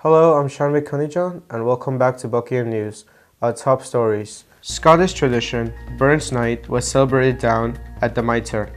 Hello, I'm Shanvi Kunijan, and welcome back to Buckingham News. Our top stories. Scottish tradition, Burns Night was celebrated down at the Mitre.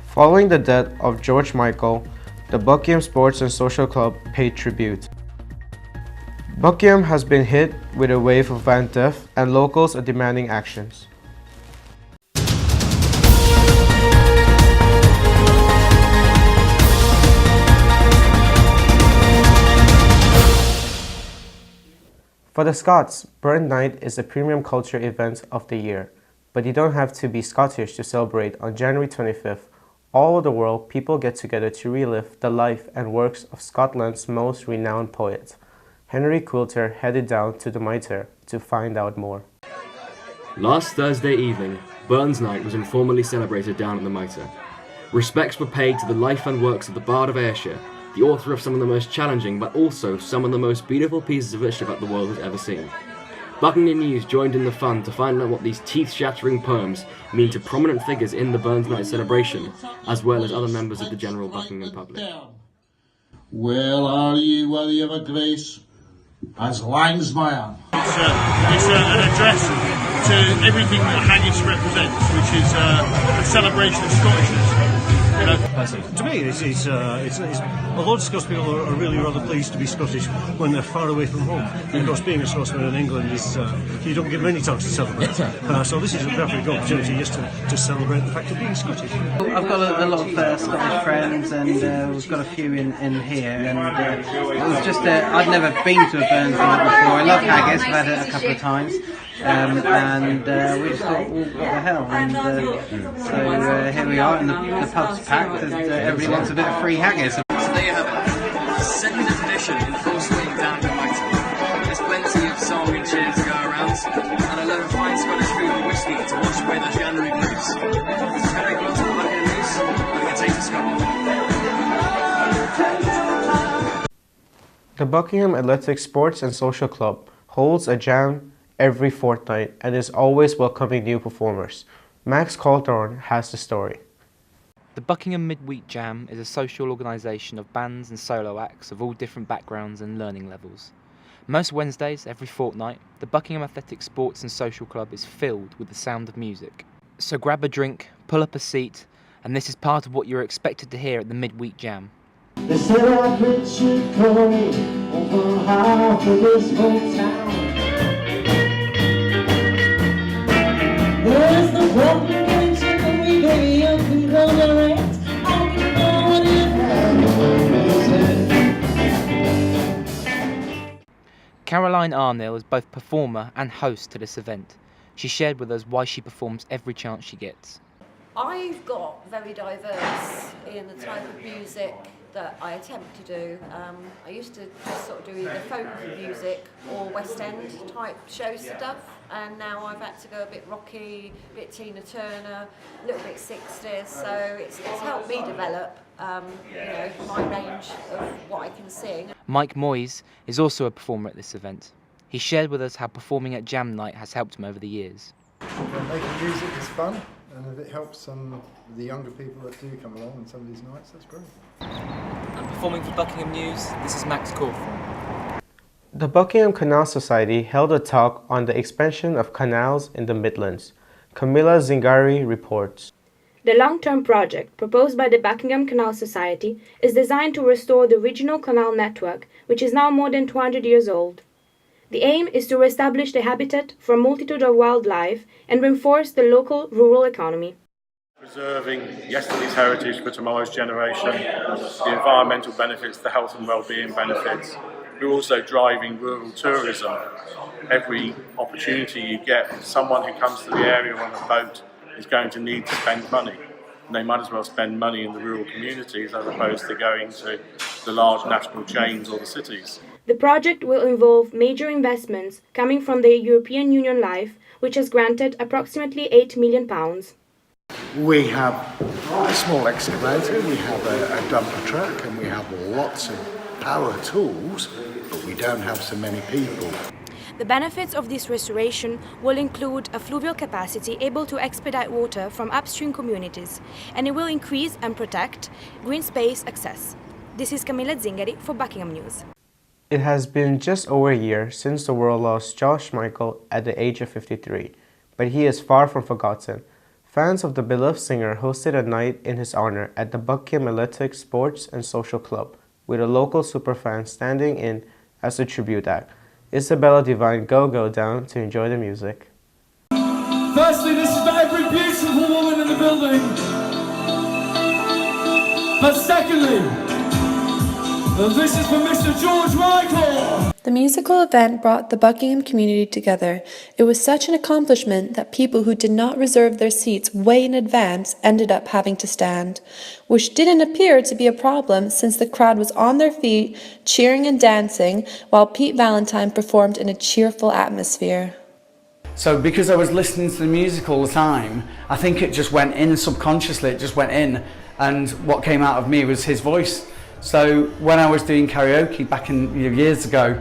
Following the death of George Michael, the Buckingham Sports and Social Club paid tribute. Buckingham has been hit with a wave of van theft, and locals are demanding actions. For the Scots, Burns Night is the premium culture event of the year, but you don't have to be Scottish to celebrate. On January 25th, all over the world, people get together to relive the life and works of Scotland's most renowned poet. Henry Quilter headed down to the Mitre to find out more. Last Thursday evening, Burns Night was informally celebrated down at the Mitre. Respects were paid to the life and works of the Bard of Ayrshire, the author of some of the most challenging but also some of the most beautiful pieces of literature that the world has ever seen. Buckingham News joined in the fun to find out what these teeth-shattering poems mean to prominent figures in the Burns Night celebration, as well as other members of the general Buckingham public. Well are you, worthy of a grace, as lang as my arm. It's an address to everything that haggis represents, which is a celebration of Scottishness. To me, it's a lot of Scots people are really rather pleased to be Scottish when they're far away from home. Of course, being a Scotsman in England is you don't get many times to celebrate. So this is a perfect opportunity just to celebrate the fact of being Scottish. I've got a lot of Scottish friends, and we've got a few in here, and it was just I'd never been to a Burns Night before. I love haggis, I've had it a couple of times. And we just thought, well, what the hell? And so here we are, and the pub's packed, and everybody wants a bit of free haggis. So there you have it, second edition in full swing down the Mitre. There's plenty of song and cheers to go around, and a load of fine Scottish food and whiskey to wash away the January blues. Very close to the Buckingham News, we're going to take to Scotland. The Buckingham Athletic Sports and Social Club holds a jam every fortnight and is always welcoming new performers. Max Cawthorne has the story. The Buckingham Midweek Jam is a social organisation of bands and solo acts of all different backgrounds and learning levels. Most Wednesdays, every fortnight, the Buckingham Athletic Sports and Social Club is filled with the sound of music. So grab a drink, pull up a seat, and this is part of what you're expected to hear at the Midweek Jam. They said I'd Richard Corey over half of this whole town. There's the problem getting sick of me, baby, you can go direct. I can go what it is. Caroline Arnhill is both performer and host to this event. She shared with us why she performs every chance she gets. I've got very diverse in the type of music that I attempt to do. I used to just sort of do either folk music or West End type show stuff, and now I've had to go a bit rocky, a bit Tina Turner, a little bit 60s, so it's helped me develop my range of what I can sing. Mike Moyes is also a performer at this event. He shared with us how performing at Jam Night has helped him over the years. Making music is fun, and if it helps some of the younger people that do come along on some of these nights, that's great. And performing for Buckingham News, this is Max Cawthorne. The Buckingham Canal Society held a talk on the expansion of canals in the Midlands. Camilla Zingari reports. The long-term project proposed by the Buckingham Canal Society is designed to restore the regional canal network, which is now more than 200 years old. The aim is to re-establish the habitat for a multitude of wildlife and reinforce the local rural economy. Preserving yesterday's heritage for tomorrow's generation, the environmental benefits, the health and well-being benefits. We're also driving rural tourism. Every opportunity you get, someone who comes to the area on a boat is going to need to spend money. And they might as well spend money in the rural communities as opposed to going to the large national chains or the cities. The project will involve major investments coming from the European Union Life, which has granted approximately £8 million. We have a small excavator, we have a dumper truck, and we have lots of power tools, but we don't have so many people. The benefits of this restoration will include a fluvial capacity able to expedite water from upstream communities, and it will increase and protect green space access. This is Camilla Zingari for Buckingham News. It has been just over a year since the world lost George Michael at the age of 53, but he is far from forgotten. Fans of the beloved singer hosted a night in his honor at the Buckingham Athletic Sports and Social Club, with a local superfan standing in as a tribute act. Isabella Devine go down to enjoy the music. Firstly, this is for every beautiful woman in the building. But secondly, this is for Mr. George Michael. The musical event brought the Buckingham community together. It was such an accomplishment that people who did not reserve their seats way in advance ended up having to stand, which didn't appear to be a problem since the crowd was on their feet, cheering and dancing, while Pete Valentine performed in a cheerful atmosphere. So because I was listening to the music all the time, I think it just went in subconsciously, it just went in, and what came out of me was his voice. So when I was doing karaoke back in years ago,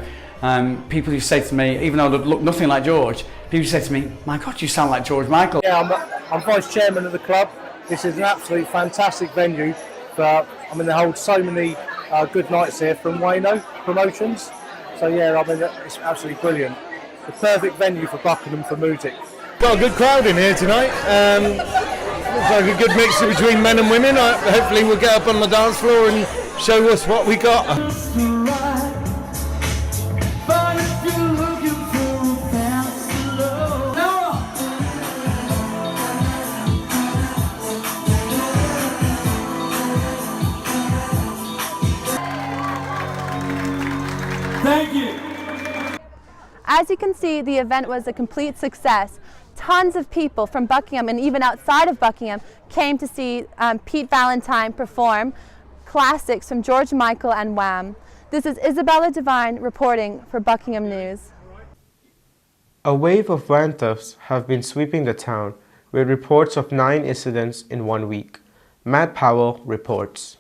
people used to say to me, even though I looked nothing like George, people used to say to me, "My God, you sound like George Michael." Yeah, I'm vice chairman of the club. This is an absolutely fantastic venue. I mean, they hold so many good nights here from Wayno Promotions. So yeah, I mean, it's absolutely brilliant. The perfect venue for Buckingham for music. Got a good crowd in here tonight. Looks like a good mixture between men and women. Hopefully we'll get up on the dance floor and show us what we got. Thank you. As you can see, the event was a complete success. Tons of people from Buckingham and even outside of Buckingham came to see Pete Valentine perform classics from George Michael and Wham. This is Isabella Devine reporting for Buckingham News. A wave of van thefts have been sweeping the town, with reports of 9 incidents in 1 week. Matt Powell reports.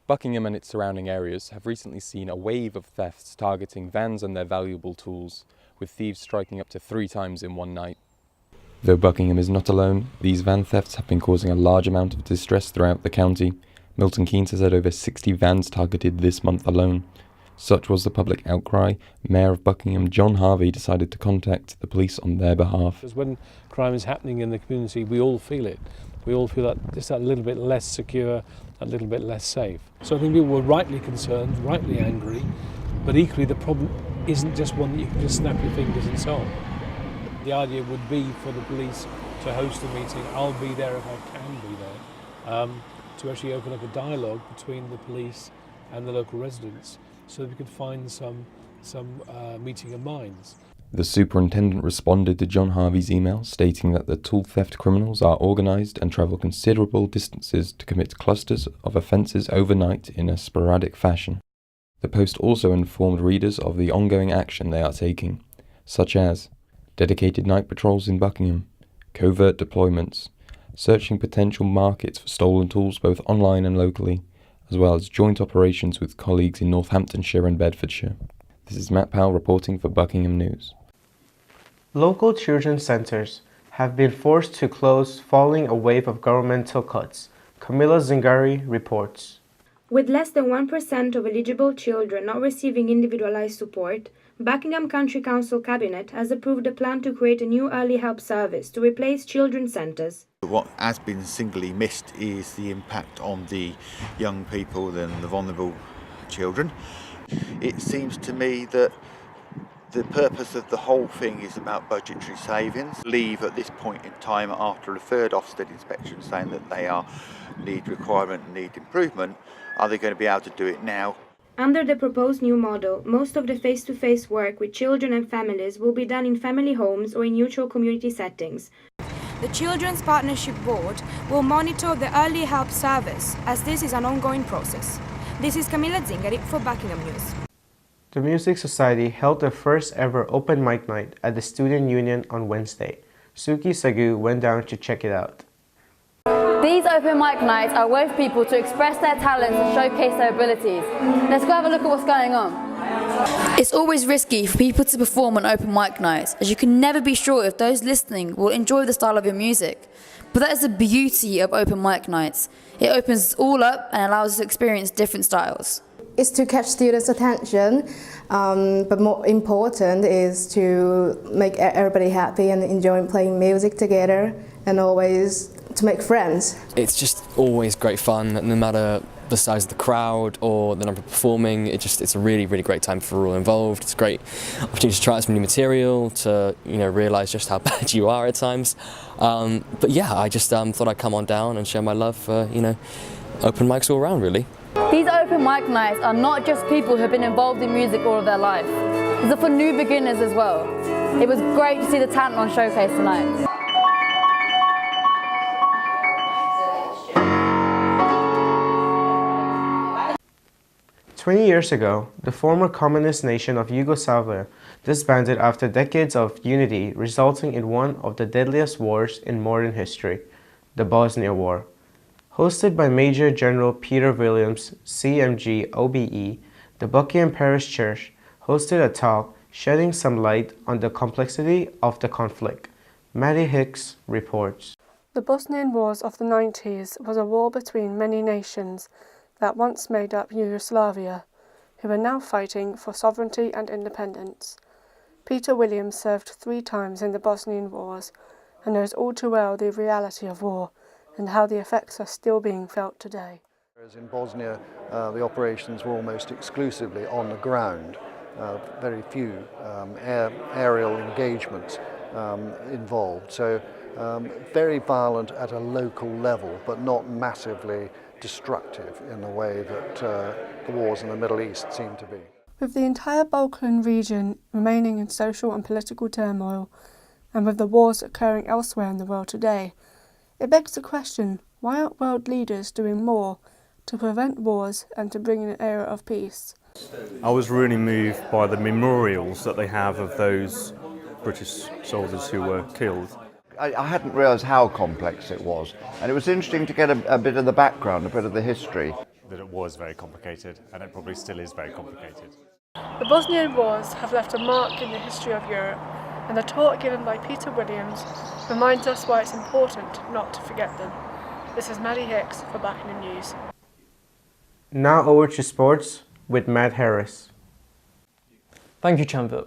Buckingham and its surrounding areas have recently seen a wave of thefts targeting vans and their valuable tools, with thieves striking up to 3 times in one night. Though Buckingham is not alone, these van thefts have been causing a large amount of distress throughout the county. Milton Keynes has had over 60 vans targeted this month alone. Such was the public outcry, Mayor of Buckingham John Harvey decided to contact the police on their behalf. Because when crime is happening in the community, we all feel it. We all feel that just that little bit less secure, a little bit less safe. So I think people were rightly concerned, rightly angry, but equally the problem isn't just one that you can just snap your fingers and solve. The idea would be for the police to host a meeting. I'll be there if I can be there, to actually open up a dialogue between the police and the local residents so that we could find some meeting of minds. The superintendent responded to John Harvey's email stating that the tool theft criminals are organised and travel considerable distances to commit clusters of offences overnight in a sporadic fashion. The Post also informed readers of the ongoing action they are taking, such as dedicated night patrols in Buckingham, covert deployments, searching potential markets for stolen tools both online and locally, as well as joint operations with colleagues in Northamptonshire and Bedfordshire. This is Matt Powell reporting for Buckingham News. Local children's centres have been forced to close following a wave of governmental cuts. Camilla Zingari reports. With less than 1% of eligible children not receiving individualised support, Buckingham County Council Cabinet has approved a plan to create a new early help service to replace children's centres. What has been singly missed is the impact on the young people and the vulnerable children. It seems to me that the purpose of the whole thing is about budgetary savings. Leave at this point in time after a third Ofsted inspection saying that they need requirement and need improvement. Are they going to be able to do it now? Under the proposed new model, most of the face-to-face work with children and families will be done in family homes or in neutral community settings. The Children's Partnership Board will monitor the early help service, as this is an ongoing process. This is Camilla Zingari for Buckingham News. The Music Society held their first ever open mic night at the Student Union on Wednesday. Suki Sagoo went down to check it out. These open mic nights are a way for people to express their talents and showcase their abilities. Let's go have a look at what's going on. It's always risky for people to perform on open mic nights, as you can never be sure if those listening will enjoy the style of your music. But that is the beauty of open mic nights. It opens us all up and allows us to experience different styles. is to catch students' attention, but more important is to make everybody happy and enjoy playing music together, and always to make friends. It's just always great fun, no matter the size of the crowd or the number performing. It's a really, really great time for all involved. It's a great opportunity to try out some new material, to realise just how bad you are at times. But yeah, I just thought I'd come on down and show my love for open mics all around, really. These open mic nights are not just people who have been involved in music all of their life. These are for new beginners as well. It was great to see the talent on showcase tonight. "20 years ago, the former communist nation of Yugoslavia disbanded after decades of unity, resulting in one of the deadliest wars in modern history, the Bosnia War. Hosted by Major General Peter Williams, CMG OBE, the Buckingham Parish Church hosted a talk shedding some light on the complexity of the conflict. Maddy Hicks reports. The Bosnian Wars of the 90s was a war between many nations that once made up Yugoslavia, who are now fighting for sovereignty and independence. Peter Williams served 3 times in the Bosnian Wars and knows all too well the reality of war and how the effects are still being felt today. Whereas in Bosnia, the operations were almost exclusively on the ground, very few aerial engagements involved. So very violent at a local level, but not massively destructive in the way that the wars in the Middle East seem to be. With the entire Balkan region remaining in social and political turmoil, and with the wars occurring elsewhere in the world today, it begs the question, why aren't world leaders doing more to prevent wars and to bring in an era of peace? I was really moved by the memorials that they have of those British soldiers who were killed. I hadn't realised how complex it was, and it was interesting to get a bit of the background, a bit of the history. That it was very complicated, and it probably still is very complicated. The Bosnian Wars have left a mark in the history of Europe, and the talk given by Peter Williams reminds us why it's important not to forget them. This is Maddy Hicks for Buckingham News. Now over to sports with Matt Harris. Thank you, Chandler.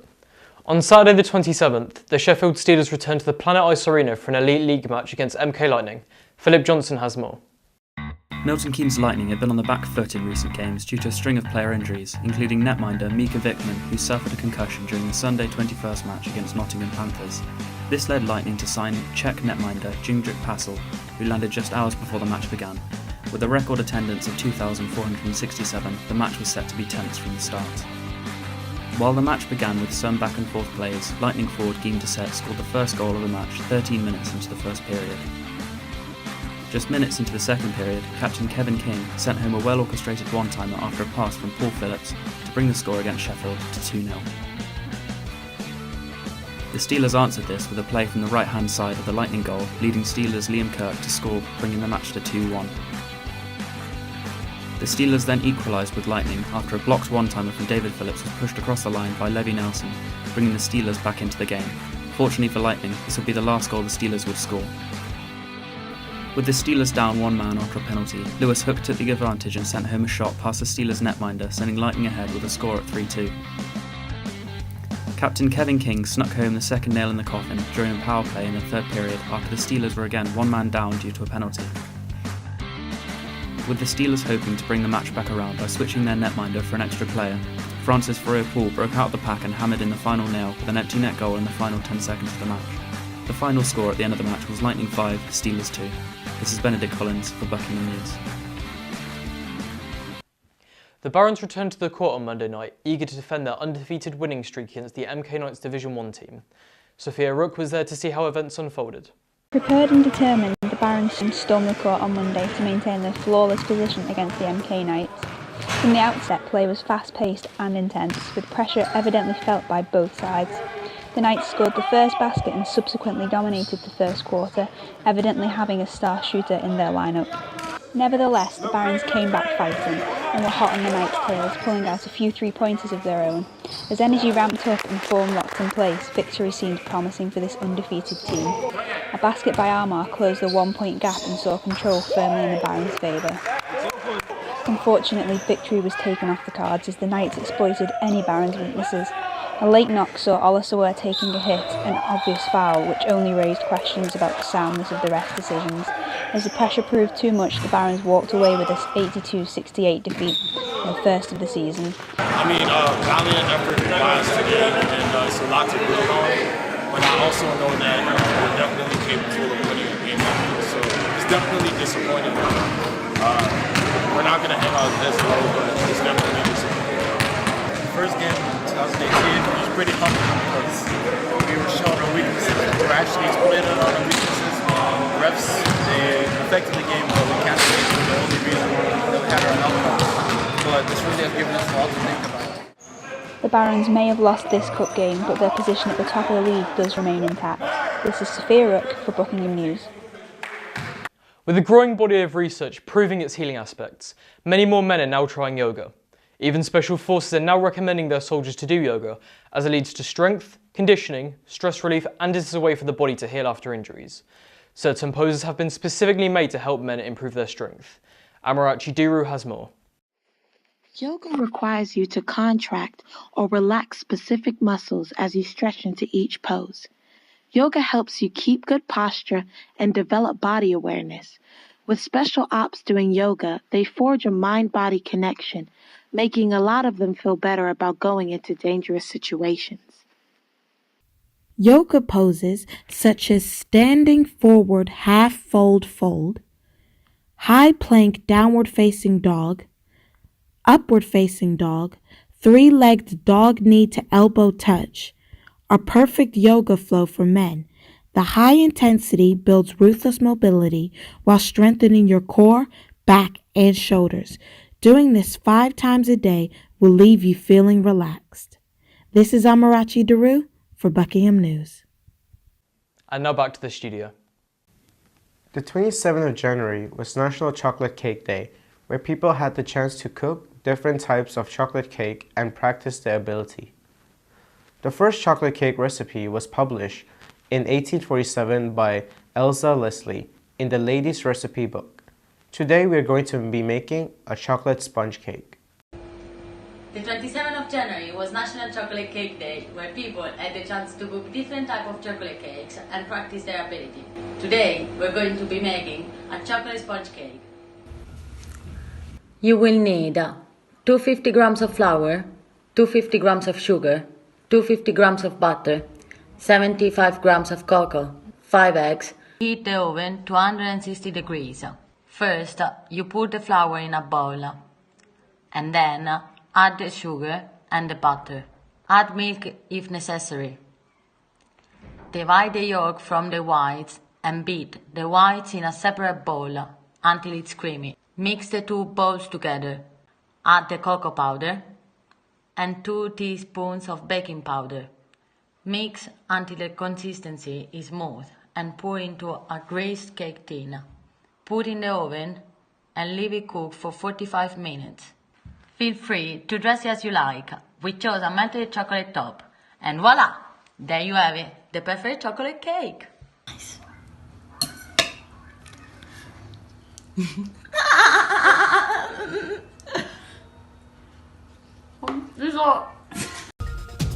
On Saturday the 27th, the Sheffield Steelers returned to the Planet Ice Arena for an Elite League match against MK Lightning. Philip Johnson has more. Milton Keynes Lightning have been on the back foot in recent games due to a string of player injuries, including netminder Mika Vikman, who suffered a concussion during the Sunday 21st match against Nottingham Panthers. This led Lightning to sign Czech netminder Jindřich Pasel, who landed just hours before the match began. With a record attendance of 2,467, the match was set to be tense from the start. While the match began with some back and forth plays, Lightning forward Guillaume Dessert scored the first goal of the match 13 minutes into the first period. Just minutes into the second period, captain Kevin King sent home a well-orchestrated one-timer after a pass from Paul Phillips to bring the score against Sheffield to 2-0. The Steelers answered this with a play from the right-hand side of the Lightning goal, leading Steelers' Liam Kirk to score, bringing the match to 2-1. The Steelers then equalised with Lightning after a blocked one-timer from David Phillips was pushed across the line by Levy Nelson, bringing the Steelers back into the game. Fortunately for Lightning, this would be the last goal the Steelers would score. With the Steelers down one man after a penalty, Lewis Hook took the advantage and sent home a shot past the Steelers netminder, sending Lightning ahead with a score at 3-2. Captain Kevin King snuck home the second nail in the coffin during a power play in the third period after the Steelers were again one man down due to a penalty. With the Steelers hoping to bring the match back around by switching their netminder for an extra player, Francis Farrow-Paul broke out of the pack and hammered in the final nail with an empty net goal in the final 10 seconds of the match. The final score at the end of the match was Lightning 5, Steelers 2. This is Benedict Collins for Buckingham News. The Barons returned to the court on Monday night, eager to defend their undefeated winning streak against the MK Knights Division 1 team. Sophia Rooke was there to see how events unfolded. Prepared and determined, the Barons stormed the court on Monday to maintain their flawless position against the MK Knights. From the outset, play was fast-paced and intense, with pressure evidently felt by both sides. The Knights scored the first basket and subsequently dominated the first quarter, evidently having a star shooter in their lineup. Nevertheless, the Barons came back fighting and were hot on the Knights' tails, pulling out a few three-pointers of their own. As energy ramped up and form locked in place, victory seemed promising for this undefeated team. A basket by Armagh closed the 1-point gap and saw control firmly in the Barons' favour. Unfortunately, victory was taken off the cards as the Knights exploited any Barons' weaknesses. A late knock saw Olasawar taking a hit, an obvious foul, which only raised questions about the soundness of the ref decisions. As the pressure proved too much, the Barons walked away with this 82-68 defeat, their first of the season. Valiant effort by us today, and it's a lot to build on, but I also know that we're definitely capable of winning a game like this, so it's definitely disappointing. We're not going to hang out this low, but it's definitely disappointing. First game in 2018 was pretty comfortable because we were showing our weaknesses. We were actually exploiting on our weaknesses. Refs, they affected the game, but we can't say it's the only reason that we had our outcome. But this really has given us a lot to think about. The Barons may have lost this cup game, but their position at the top of the league does remain intact. This is Sophia Rooke for Buckingham News. With a growing body of research proving its healing aspects, many more men are now trying yoga. Even special forces are now recommending their soldiers to do yoga, as it leads to strength, conditioning, stress relief, and is a way for the body to heal after injuries. Certain poses have been specifically made to help men improve their strength. Amarachi Duru has more. Yoga requires you to contract or relax specific muscles as you stretch into each pose. Yoga helps you keep good posture and develop body awareness. With special ops doing yoga, they forge a mind-body connection, making a lot of them feel better about going into dangerous situations. Yoga poses such as standing forward half fold, high plank downward facing dog, upward facing dog, three-legged dog knee to elbow touch, are perfect yoga flow for men. The high intensity builds ruthless mobility while strengthening your core, back, and shoulders. Doing this 5 times a day will leave you feeling relaxed. This is Amarachi Duru for Buckingham News. And now back to the studio. The 27th of January was National Chocolate Cake Day, where people had the chance to cook different types of chocolate cake and practice their ability. The first chocolate cake recipe was published in 1847 by Elsa Leslie in the Ladies' Recipe Book. Today we are going to be making a chocolate sponge cake. The 27th of January was National Chocolate Cake Day, where people had the chance to cook different types of chocolate cakes and practice their ability. Today we're going to be making a chocolate sponge cake. You will need 250 grams of flour, 250 grams of sugar, 250 grams of butter, 75 grams of cocoa, 5 eggs. Heat the oven to 160 degrees. First, you put the flour in a bowl, and then add the sugar and the butter. Add milk if necessary. Divide the yolk from the whites and beat the whites in a separate bowl until it's creamy. Mix the two bowls together. Add the cocoa powder and 2 teaspoons of baking powder. Mix until the consistency is smooth and pour into a greased cake tin. Put in the oven and leave it cook for 45 minutes. Feel free to dress it as you like. We chose a melted chocolate top. And voila! There you have it, the perfect chocolate cake. Nice.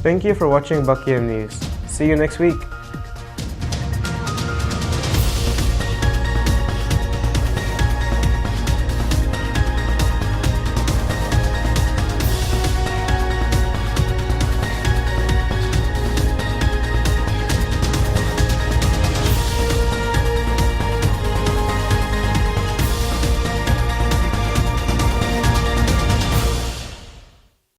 Thank you for watching Buckingham News. See you next week.